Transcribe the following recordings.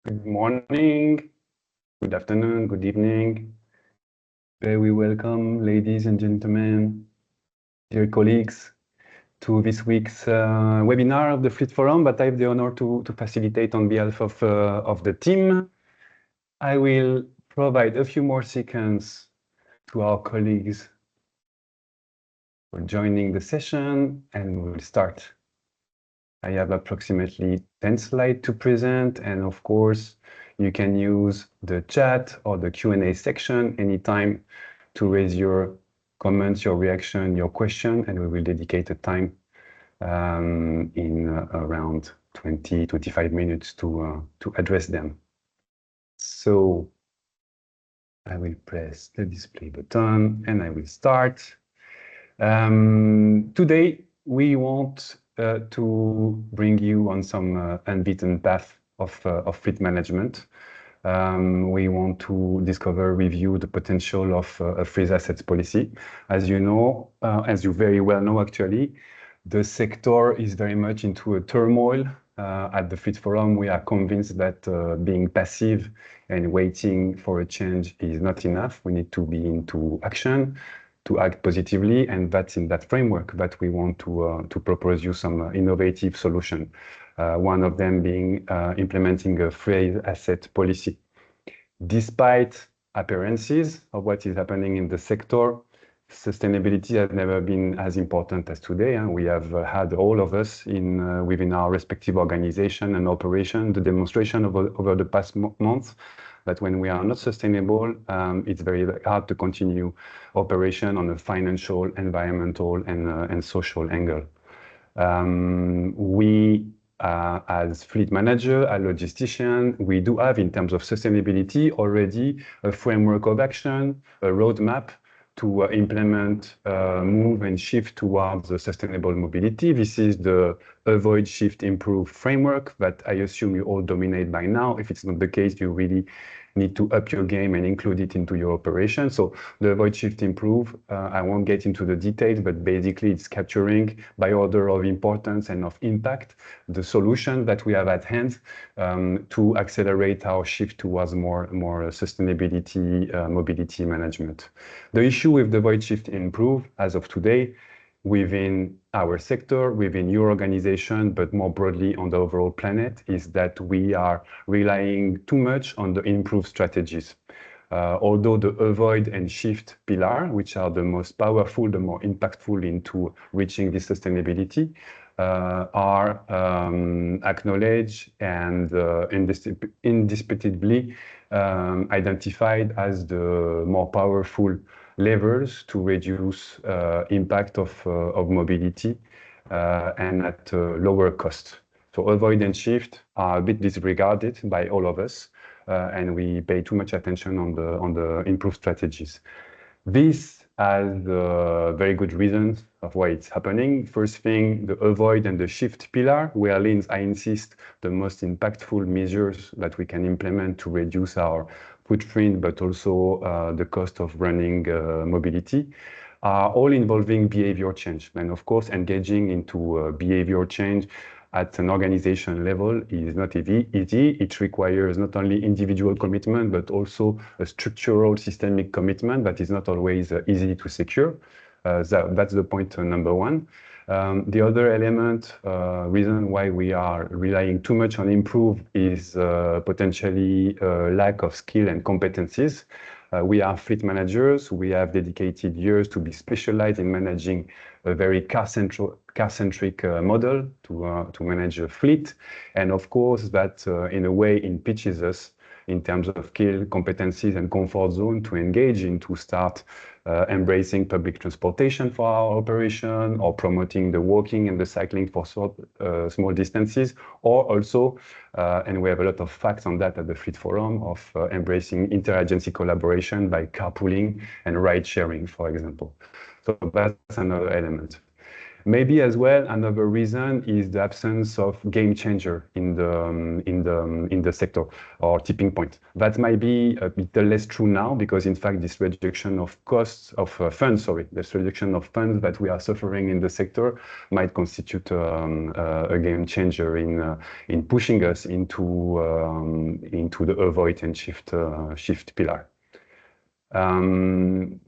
Good morning, good afternoon, good evening. Very welcome, ladies and gentlemen, dear colleagues, to this week's webinar of the Fleet Forum, but I have the honor to facilitate on behalf of the team. I will provide a few more seconds to our colleagues for joining the session, and we'll start. I have approximately 10 slides to present, and of course, you can use the chat or the Q&A section anytime to raise your comments, your reaction, your question, and we will dedicate a time in around 20-25 minutes to address them. So I will press the display button and I will start. Today, we want to bring you on some unbeaten path of fleet management. We want to discover with you the potential of a freeze assets policy. As you know, as you very well know actually, the sector is very much into a turmoil. At the Fleet Forum, we are convinced that being passive and waiting for a change is not enough. We need to be into action, to act positively, and that's in that framework that we want to propose you some innovative solution. One of them being implementing a freeze asset policy. Despite appearances of what is happening in the sector, sustainability has never been as important as today. And we have had all of us within our respective organization and operation the demonstration over the past months that when we are not sustainable, it's very hard to continue operation on a financial, environmental, and social angle. As fleet manager, a logistician, we do have, in terms of sustainability, already a framework of action, a roadmap to implement, move and shift towards sustainable mobility. This is the Avoid, Shift, Improve framework that I assume you all dominate by now. If it's not the case, you really need to up your game and include it into your operation. So the Avoid, Shift, Improve, I won't get into the details, but basically it's capturing by order of importance and of impact the solution that we have at hand to accelerate our shift towards more sustainability, mobility management. The issue with the Avoid, Shift, Improve as of today within our sector, within your organization, but more broadly on the overall planet, is that we are relying too much on the improve strategies. Although the avoid and shift pillar, which are the most powerful, the more impactful into reaching this sustainability, are acknowledged and indisputably identified as the more powerful levers to reduce impact of mobility and at lower cost. So avoid and shift are a bit disregarded by all of us, and we pay too much attention on the improved strategies. This has very good reasons of why it's happening. First thing, the avoid and the shift pillar, where I insist the most impactful measures that we can implement to reduce our footprint, but also the cost of running mobility, are all involving behavior change. And of course, engaging into behavior change at an organization level is not easy. It requires not only individual commitment, but also a structural systemic commitment that is not always easy to secure. That's the point number one. The other element, reason why we are relying too much on improve is potentially lack of skill and competencies. We are fleet managers. We have dedicated years to be specialized in managing a very car-centric model to manage a fleet. And of course, that in a way impeaches us in terms of skill, competencies, and comfort zone to engage in, to start embracing public transportation for our operation, or promoting the walking and the cycling for small distances, or also, and we have a lot of facts on that at the Fleet Forum, of embracing interagency collaboration by carpooling and ride sharing, for example. So that's another element. Maybe as well, another reason is the absence of game changer in the sector or tipping point. That might be a bit less true now because in fact this reduction of costs of funds, this reduction of funds that we are suffering in the sector might constitute a game changer in pushing us into the avoid and shift pillar.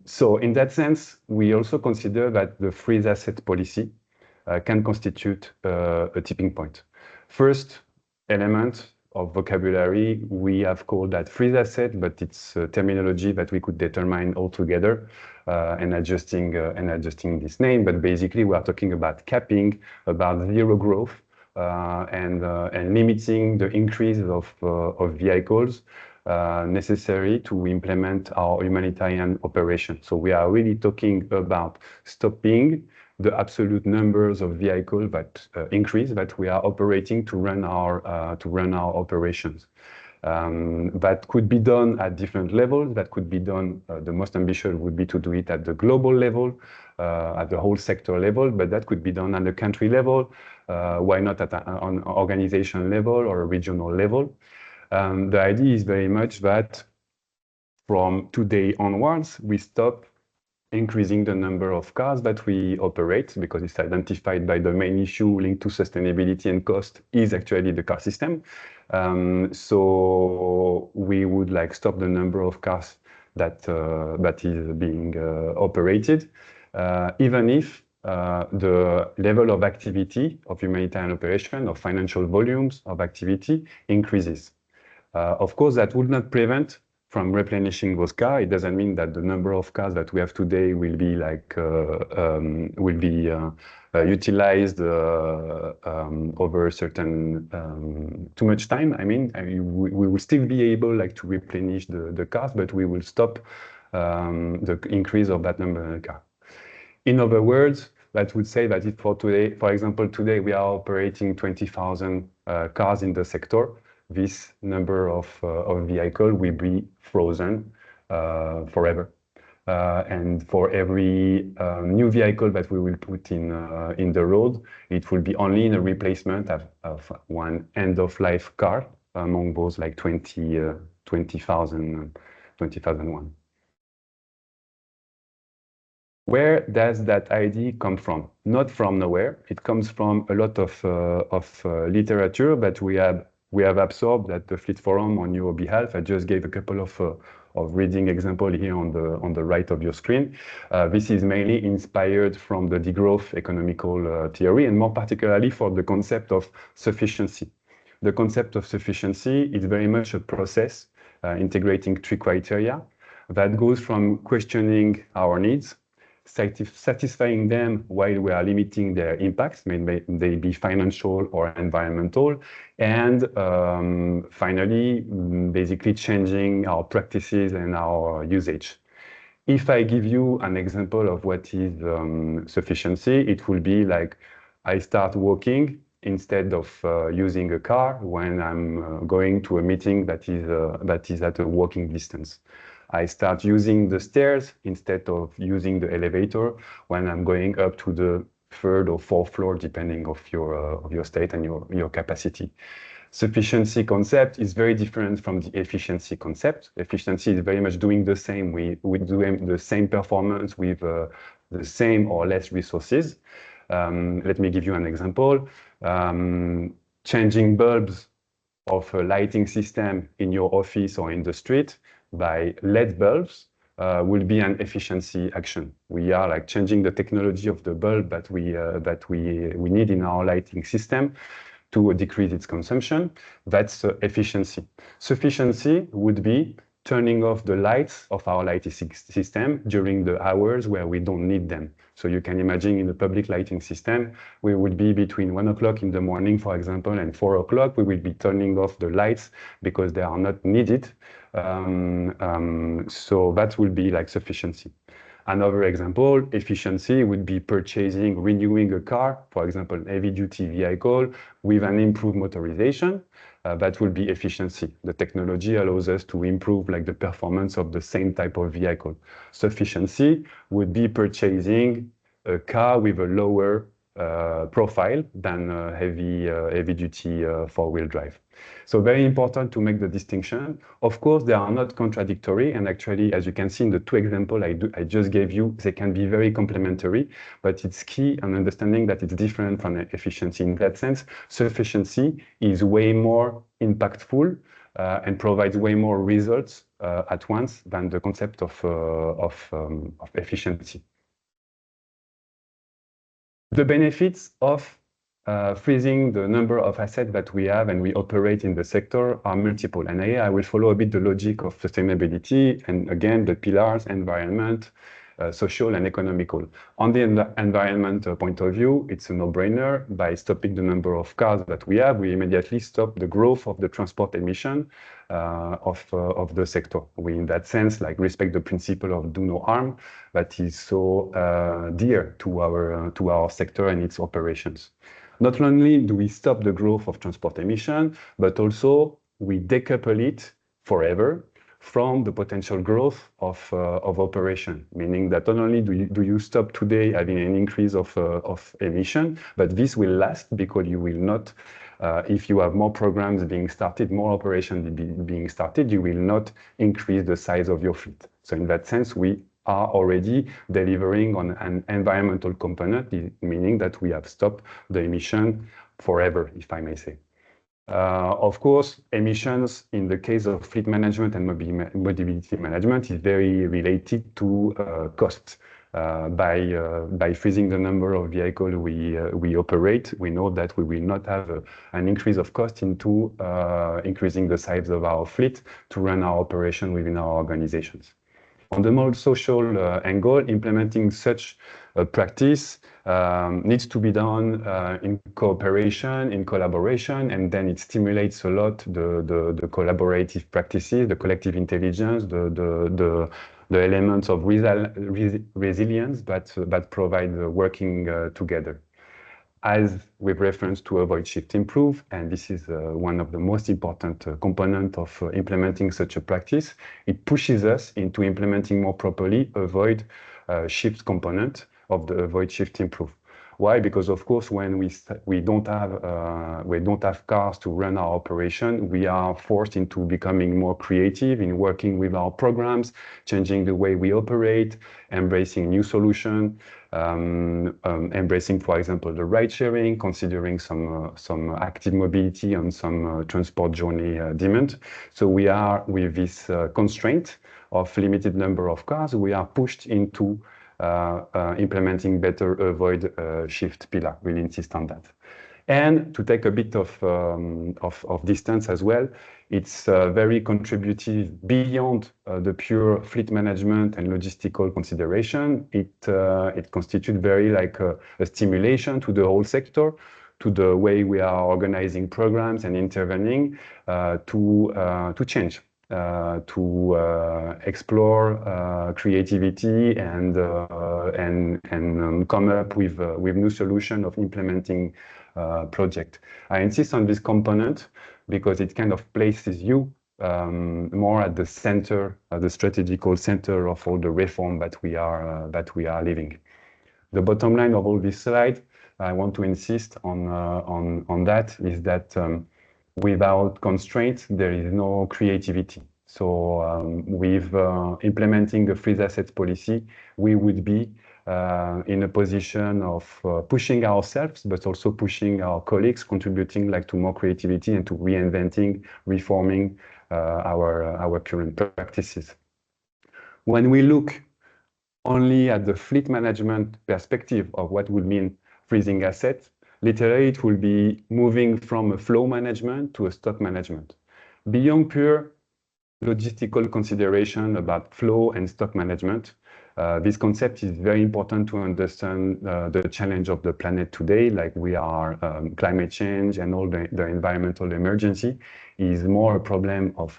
So in that sense, we also consider that the freeze asset policy can constitute a tipping point. First element of vocabulary, we have called that freeze asset, but it's a terminology that we could determine altogether and adjusting this name. But basically, we are talking about capping, about zero growth, and limiting the increase of vehicles necessary to implement our humanitarian operation. So we are really talking about stopping the absolute numbers of vehicles that increase that we are operating to run our operations. That could be done at different levels. That could be done. The most ambitious would be to do it at the global level, at the whole sector level. But that could be done at the country level. Why not at an organization level or a regional level? The idea is very much that from today onwards, we stop increasing the number of cars that we operate because it's identified by the main issue linked to sustainability and cost is actually the car system. So we would like stop the number of cars that is being operated, even if the level of activity of humanitarian operation, of financial volumes of activity increases. Of course, that would not prevent from replenishing those cars. It doesn't mean that the number of cars that we have today will be utilized over a certain too much time. I mean, we will still be able to replenish the cars, but we will stop the increase of that number of cars. In other words, that would say that if for today, for example, today we are operating 20,000 cars in the sector, this number of vehicle will be frozen forever. And for every new vehicle that we will put in the road, it will be only in a replacement of one end-of-life car among those 20,001. Where does that idea come from? Not from nowhere. It comes from a lot of literature that we have absorbed at the Fleet Forum on your behalf. I just gave a couple of reading example here on the right of your screen. This is mainly inspired from the degrowth economical theory, and more particularly for the concept of sufficiency. The concept of sufficiency is very much a process integrating three criteria that goes from questioning our needs, satisfying them while we are limiting their impacts, may they be financial or environmental, and finally, basically changing our practices and our usage. If I give you an example of what is sufficiency, it will be like I start walking instead of using a car when I'm going to a meeting that is at a walking distance. I start using the stairs instead of using the elevator when I'm going up to the third or fourth floor, depending of your state and your capacity. Sufficiency concept is very different from the efficiency concept. Efficiency is very much doing the same. We do the same performance with the same or less resources. Let me give you an example. Changing bulbs of a lighting system in your office or in the street by LED bulbs will be an efficiency action. We are changing the technology of the bulb that we need in our lighting system to decrease its consumption. That's efficiency. Sufficiency would be turning off the lights of our lighting system during the hours where we don't need them. So you can imagine in the public lighting system, we would be between 1 o'clock in the morning, for example, and 4 o'clock, we will be turning off the lights because they are not needed. So that will be sufficiency. Another example, efficiency would be renewing a car, for example, an heavy-duty vehicle with an improved motorization. That will be efficiency. The technology allows us to improve the performance of the same type of vehicle. Sufficiency would be purchasing a car with a lower profile than heavy duty four-wheel drive. So very important to make the distinction. Of course, they are not contradictory, and actually, as you can see in the two examples I just gave you, they can be very complementary, but it's key on understanding that it's different from efficiency. In that sense, sufficiency is way more impactful and provides way more results at once than the concept of efficiency. The benefits of freezing the number of assets that we have and we operate in the sector are multiple. And here I will follow a bit the logic of sustainability and again, the pillars, environment, social and economical. On the environment point of view, it's a no-brainer. By stopping the number of cars that we have, we immediately stop the growth of the transport emission of the sector. We, in that sense, like respect the principle of do no harm, that is so dear to our sector and its operations. Not only do we stop the growth of transport emission, but also we decouple it forever from the potential growth of operation, meaning that not only do you stop today having an increase of emission, but this will last because you will not, if you have more programs being started, more operations being started, you will not increase the size of your fleet. So in that sense, we are already delivering on an environmental component, meaning that we have stopped the emission forever, if I may say. Of course, emissions in the case of fleet management and mobility management is very related to cost. By freezing the number of vehicles we operate, we know that we will not have an increase of cost into increasing the size of our fleet to run our operation within our organizations. On the more social angle, implementing such a practice needs to be done in cooperation, in collaboration, and then it stimulates a lot the collaborative practices, the collective intelligence, the elements of resilience that provide working together. As with reference to avoid, shift, improve, and this is one of the most important components of implementing such a practice, it pushes us into implementing more properly avoid, shift component of the avoid, shift, improve. Why? Because of course, when we don't have cars to run our operation, we are forced into becoming more creative in working with our programs, changing the way we operate, embracing new solutions, embracing, for example, the ride sharing, considering some active mobility on some transport journey demand. So we are with this constraint of limited number of cars, we are pushed into implementing better avoid shift pillar. We'll insist on that. And to take a bit of distance as well, it's very contributive beyond the pure fleet management and logistical consideration. It constitutes very like a stimulation to the whole sector, to the way we are organizing programs and intervening to change. To explore creativity and come up with new solution of implementing project. I insist on this component because it kind of places you more at the center, the strategical center of all the reform that we are living. The bottom line of all this slide, I want to insist on that, is that without constraints, there is no creativity. So with implementing a freeze assets policy, we would be in a position of pushing ourselves, but also pushing our colleagues, contributing like to more creativity and to reinventing, reforming our current practices. When we look only at the fleet management perspective of what would mean freezing assets, literally, it will be moving from a flow management to a stock management. Beyond pure logistical consideration about flow and stock management, this concept is very important to understand the challenge of the planet today, like we are climate change and all the environmental emergency is more a problem of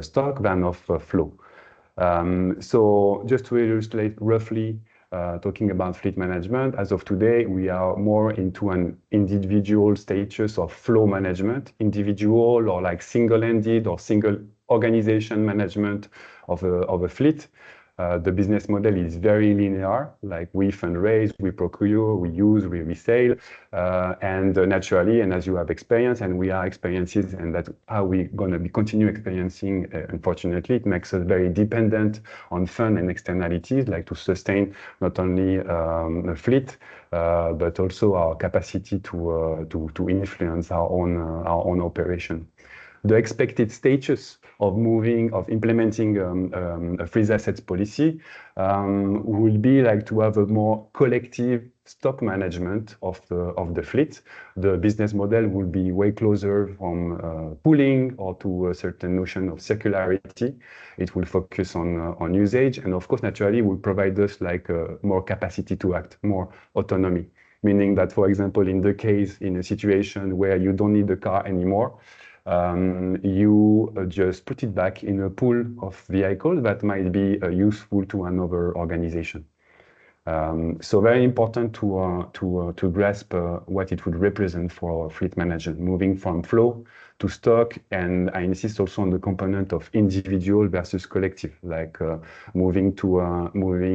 stock than of flow. So just to illustrate roughly, talking about fleet management, as of today, we are more into an individual status of flow management, individual or like single-ended or single organization management of a fleet. The business model is very linear, like we fundraise, we procure, we use, we resell, and naturally, and as you have experience, and we are experiences, and that's how we're going to be continue experiencing, unfortunately, it makes us very dependent on fund and externalities, like to sustain not only a fleet, but also our capacity to influence our own operation. The expected status of implementing a freeze assets policy will be like to have a more collective stock management of the fleet. The business model will be way closer from pooling or to a certain notion of circularity. It will focus on usage, and of course, naturally, will provide us like more capacity to act, more autonomy. Meaning that, for example, in a situation where you don't need the car anymore, you just put it back in a pool of vehicles that might be useful to another organization. So very important to grasp what it would represent for fleet management, moving from flow to stock, and I insist also on the component of individual versus collective, like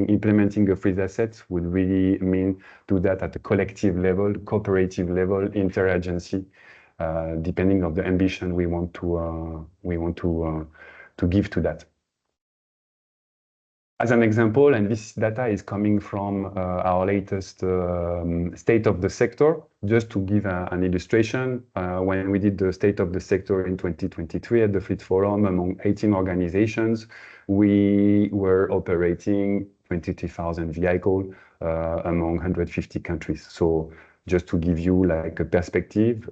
implementing a freeze asset would really mean do that at a collective level, cooperative level, interagency, depending on the ambition we want to give to that. As an example, and this data is coming from our latest state of the sector, just to give an illustration, when we did the state of the sector in 2023 at the Fleet Forum among 18 organizations, we were operating 23,000 vehicles among 150 countries. So just to give you like a perspective,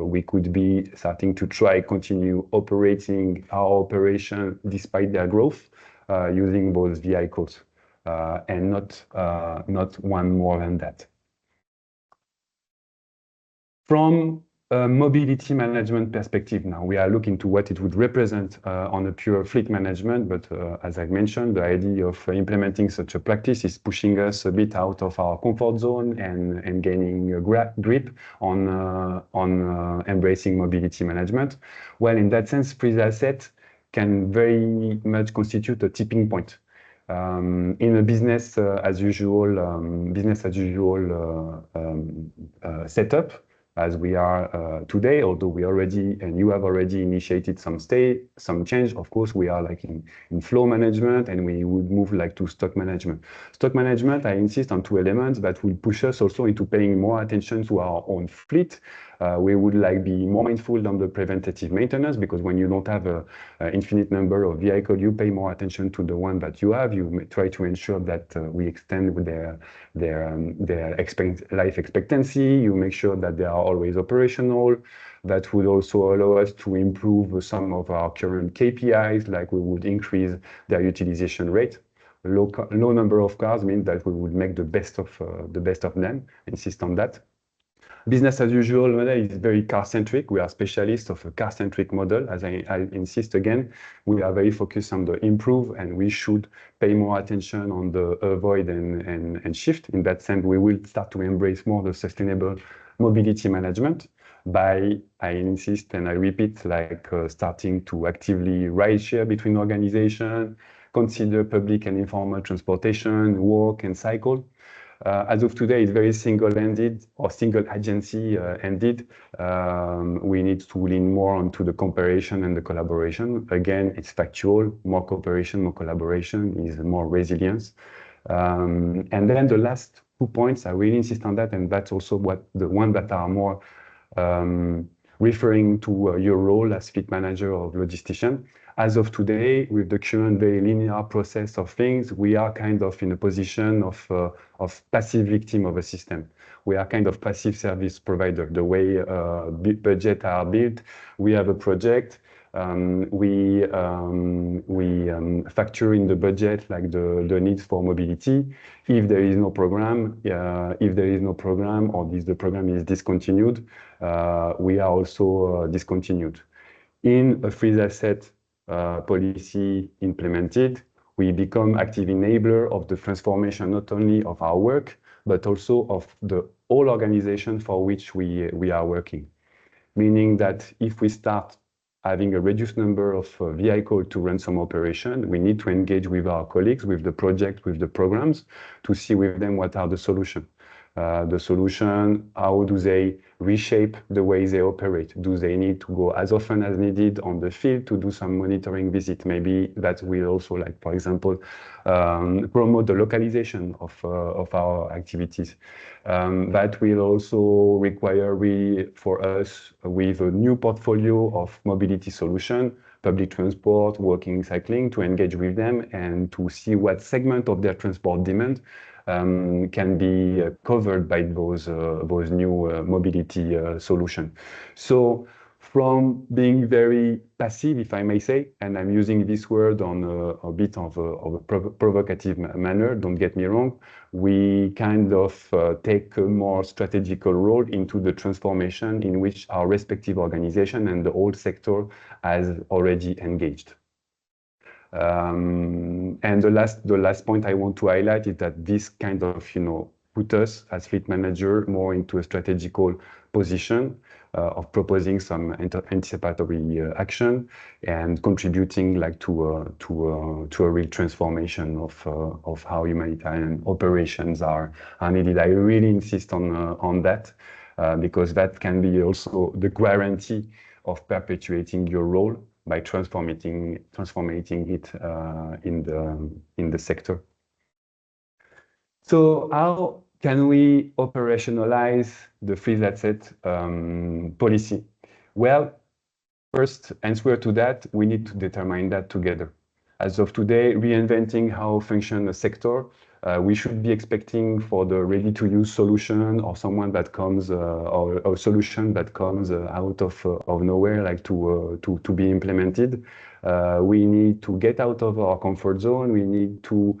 we could be starting to continue operating our operation despite their growth, using those vehicles, and not one more than that. From a mobility management perspective now, we are looking to what it would represent on a pure fleet management, but as I mentioned, the idea of implementing such a practice is pushing us a bit out of our comfort zone and gaining a grip on embracing mobility management. Well, in that sense, freeze asset can very much constitute a tipping point in a business as usual setup as we are today. Although you have already initiated some change. Of course, we are like in flow management, and we would move like to stock management. Stock management, I insist on two elements that will push us also into paying more attention to our own fleet. We would like be more mindful on the preventative maintenance, because when you don't have an infinite number of vehicles, you pay more attention to the one that you have. You try to ensure that we extend their life expectancy. You make sure that they are always operational. That would also allow us to improve some of our current KPIs, like we would increase their utilization rate. Low number of cars means that we would make the best of them. Insist on that. Business as usual model is very car-centric. We are specialists of a car-centric model. As I insist again, we are very focused on the improve, and we should pay more attention on the avoid and shift. In that sense, we will start to embrace more the sustainable mobility management by, I insist and I repeat, like starting to actively ride share between organizations, consider public and informal transportation, walk and cycle. As of today, it's very single-ended or single agency ended. We need to lean more onto the cooperation and the collaboration. Again, it's factual. More cooperation, more collaboration is more resilience. And then the last 2 points, I really insist on that, and that's also the one that are more referring to your role as fleet manager or logistician. As of today, with the current very linear process of things, we are kind of in a position of passive victim of a system. We are kind of passive service provider. The way budgets are built, we have a project, we factor in the budget like the needs for mobility. If there is no program, or the program is discontinued, we are also discontinued. In a freeze asset policy implemented, we become active enabler of the transformation not only of our work, but also of the whole organization for which we are working. Meaning that if we start having a reduced number of vehicles to run some operation, we need to engage with our colleagues, with the project, with the programs, to see with them what are the solutions. How do they reshape the way they operate? Do they need to go as often as needed on the field to do some monitoring visit? Maybe that will also, like, for example, promote the localization of our activities. That will also require for us with a new portfolio of mobility solution, public transport, walking, cycling, to engage with them and to see what segment of their transport demand can be covered by those new mobility solutions. So from being very passive, if I may say, and I'm using this word on a bit of a provocative manner, don't get me wrong, we kind of take a more strategical role into the transformation in which our respective organization and the whole sector has already engaged. And the last point I want to highlight is that this kind of, put us as fleet manager more into a strategical position of proposing some anticipatory action and contributing like to a real transformation of how humanitarian operations are needed. I really insist on that because that can be also the guarantee of perpetuating your role by transforming it in the sector. So how can we operationalize the fleet asset policy? Well, first answer to that, we need to determine that together. As of today, reinventing how function a sector, we should be expecting for the ready-to-use solution or someone that comes or a solution that comes out of nowhere, like to be implemented. We need to get out of our comfort zone. We need to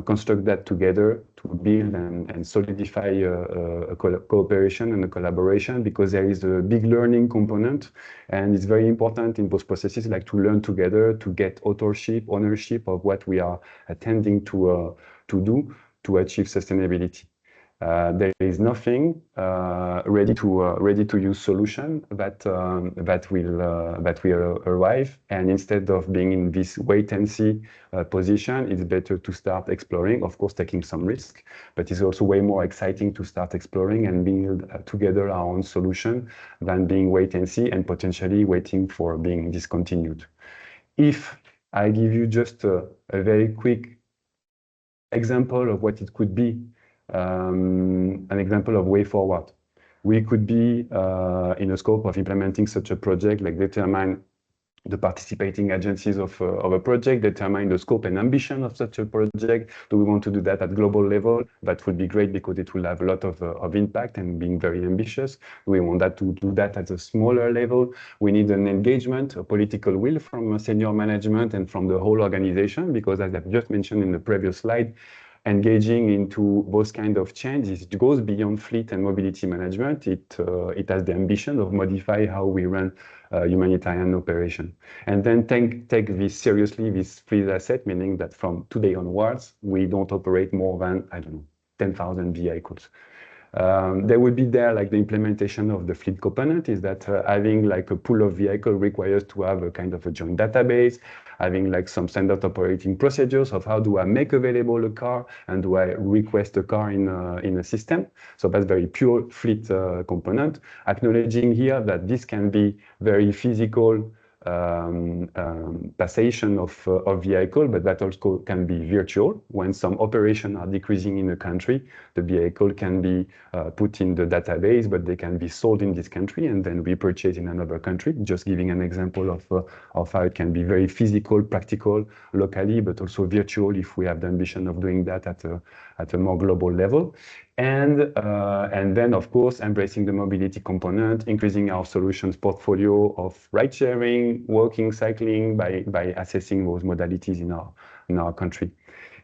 construct that together to build and solidify a cooperation and a collaboration, because there is a big learning component, and it's very important in those processes, like to learn together, to get ownership of what we are attending to do to achieve sustainability. There is nothing ready to use solution that will arrive, and instead of being in this wait and see position, it's better to start exploring, of course taking some risk, but it's also way more exciting to start exploring and build together our own solution than being wait and see and potentially waiting for being discontinued. If I give you just a very quick example of what it could be, an example of way forward. We could be in a scope of implementing such a project, like determine the participating agencies of a project, determine the scope and ambition of such a project. Do we want to do that at global level? That would be great because it will have a lot of impact and being very ambitious. We want that to do that at a smaller level. We need an engagement, a political will from senior management and from the whole organization, because as I've just mentioned in the previous slide, engaging into those kind of changes, it goes beyond fleet and mobility management. It has the ambition of modify how we run humanitarian operation. And then take this seriously, this fleet asset, meaning that from today onwards, we don't operate more than, 10,000 vehicles. There will be like the implementation of the fleet component is that having like a pool of vehicle requires to have a kind of a joint database, having like some standard operating procedures of how do I make available a car and do I request a car in a system. So that's very pure fleet component. Acknowledging here that this can be very physical passation of vehicle, but that also can be virtual. When some operations are decreasing in a country, the vehicle can be put in the database, but they can be sold in this country and then repurchased in another country. Just giving an example of how it can be very physical, practical, locally, but also virtual if we have the ambition of doing that at a more global level. And then, of course, embracing the mobility component, increasing our solutions portfolio of ride sharing, walking, cycling, by assessing those modalities in our country.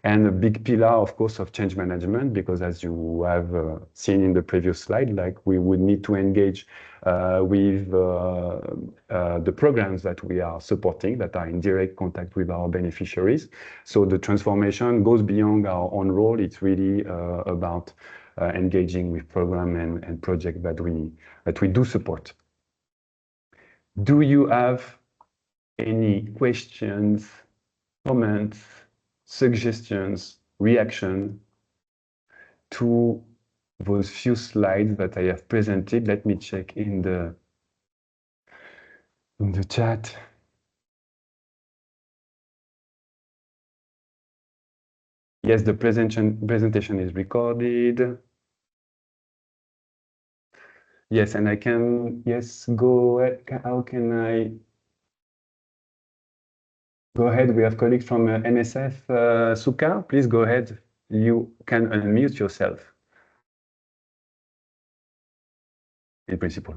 And a big pillar, of course, of change management, because as you have seen in the previous slide, like we would need to engage with the programs that we are supporting that are in direct contact with our beneficiaries. So the transformation goes beyond our own role. It's really about engaging with program and project that we do support. Do you have any questions, comments, suggestions, reaction to those few slides that I have presented? Let me check in the chat. Yes, the presentation is recorded. Yes, and I can, yes, go ahead. How can I go ahead? We have colleagues from NSF. Suka, please go ahead. You can unmute yourself. In principle.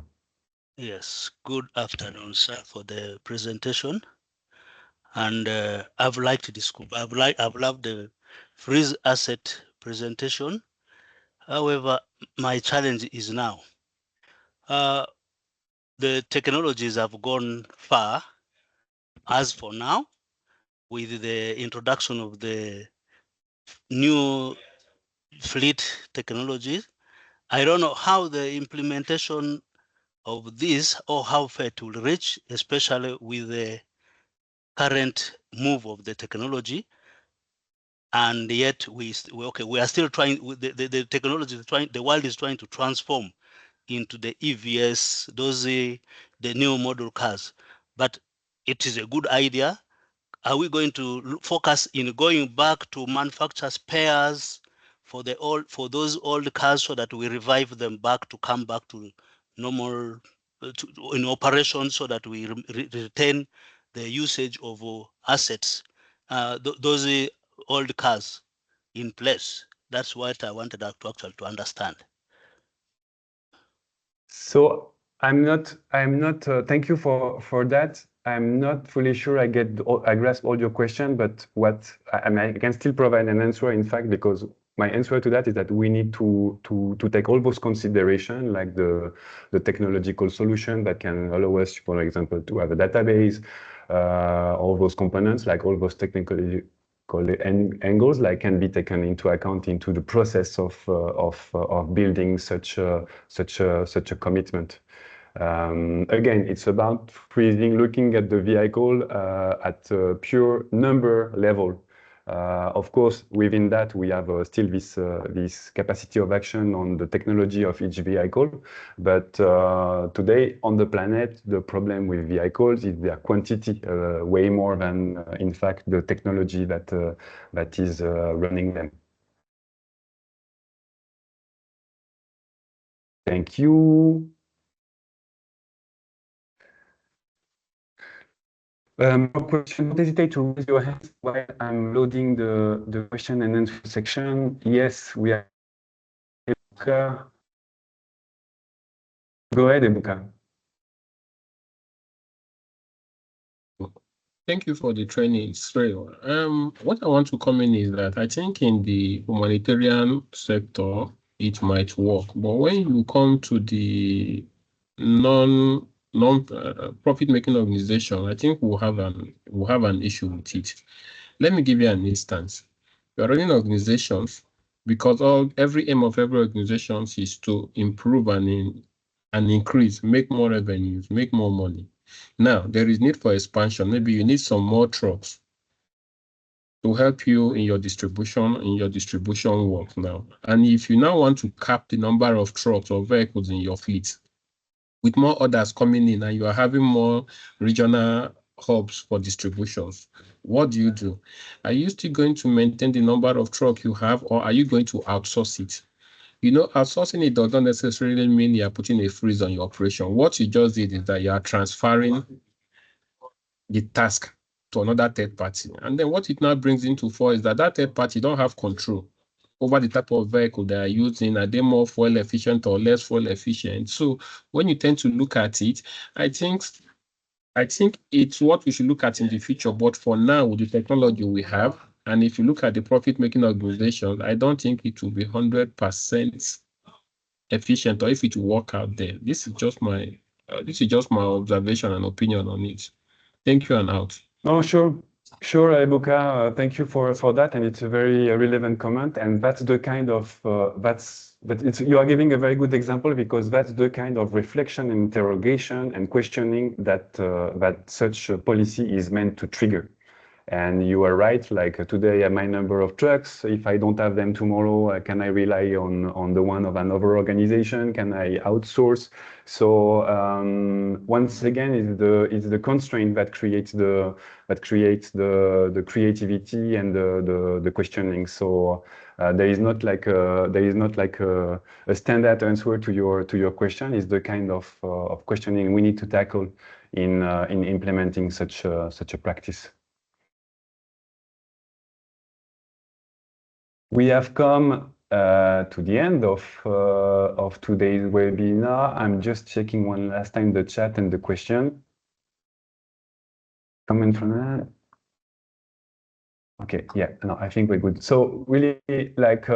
Yes, good afternoon, sir, for the presentation. And I've loved the freeze asset presentation. However, my challenge is now. The technologies have gone far as for now with the introduction of the new fleet technologies. I don't know how the implementation of this or how far it will reach, especially with the current move of the technology. And yet we are still trying, the technology is trying, the world is trying to transform into the EVs, those the new model cars. But it is a good idea. Are we going to focus in going back to manufacture spares for those old cars so that we revive them back to come back to normal in operation so that we retain the usage of assets, those old cars in place? That's what I wanted to actually to understand. So I'm not. Thank you for that. I'm not fully sure I grasp all your question, but what I can still provide an answer. In fact, because my answer to that is that we need to take all those considerations, like the technological solution that can allow us, for example, to have a database, all those components, like all those technical angles, like can be taken into account into the process of building such a commitment. Again, it's about freezing, looking at the vehicle at a pure number level. Of course, within that, we have still this capacity of action on the technology of each vehicle. But today on the planet, the problem with vehicles is their quantity, way more than, in fact, the technology that is running them. Thank you. More question, don't hesitate to raise your hand while I'm loading the question and answer section. Yes, we are. Ebuka. Go ahead, Ebuka. Thank you for the training, Israel. What I want to comment is that I think in the humanitarian sector, it might work. But when you come to the non-profit making organization, I think we'll have an issue with it. Let me give you an instance. We are running organizations because every aim of every organization is to improve and increase, make more revenues, make more money. Now, there is need for expansion. Maybe you need some more trucks to help you in your distribution work now. And if you now want to cap the number of trucks or vehicles in your fleet, with more orders coming in and you are having more regional hubs for distributions, what do? Are you still going to maintain the number of trucks you have, or are you going to outsource it? You know, outsourcing it does not necessarily mean you are putting a freeze on your operation. What you just did is that you are transferring the task to another third party. And then what it now brings into force is that third party don't have control over the type of vehicle they are using. Are they more fuel efficient or less fuel efficient? So when you tend to look at it, I think it's what we should look at in the future. But for now, with the technology we have, and if you look at the profit-making organizations, I don't think it will be 100% efficient, or if it will work out there. This is just my observation and opinion on it. Thank you, and out. Oh, sure. Sure, Ebuka, thank you for that, and it's a very relevant comment, and that's the kind of you are giving a very good example because that's the kind of reflection, and interrogation, and questioning that that such a policy is meant to trigger. And you are right, like today I have my number of trucks. If I don't have them tomorrow, can I rely on the one of another organization? Can I outsource? So once again, it's the constraint that creates the creativity and the questioning. So there is not like a standard answer to your question. It's the kind of questioning we need to tackle in implementing such a practice. We have come to the end of today's webinar. I'm just checking one last time the chat and the question. Comment from that. Okay, yeah, no, I think we're good. So really, like,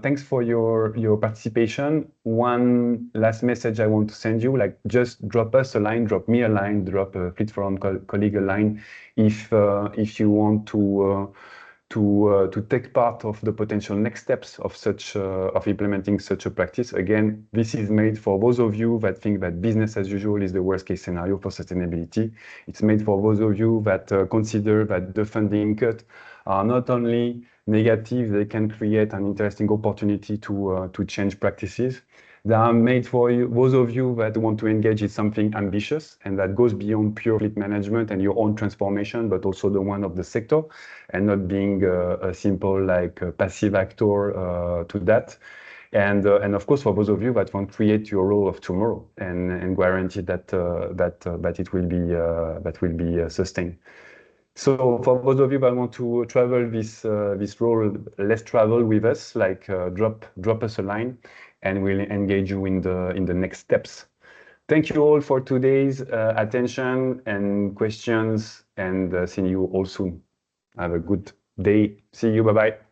thanks for your participation. One last message I want to send you, like, just drop us a line, drop me a line, drop a Fleet Forum colleague a line if you want to take part of the potential next steps of implementing such a practice. Again, this is made for those of you that think that business as usual is the worst case scenario for sustainability. It's made for those of you that consider that the funding cut are not only negative, they can create an interesting opportunity to change practices. They are made for those of you that want to engage in something ambitious and that goes beyond pure fleet management and your own transformation, but also the one of the sector, and not being a simple passive actor to that. And of course, for those of you that want to create your role of tomorrow and guarantee that it will be sustained. So for those of you that want to travel this role, let's travel with us. Like drop us a line, and we'll engage you in the next steps. Thank you all for today's attention and questions, and see you all soon. Have a good day. See you. Bye bye.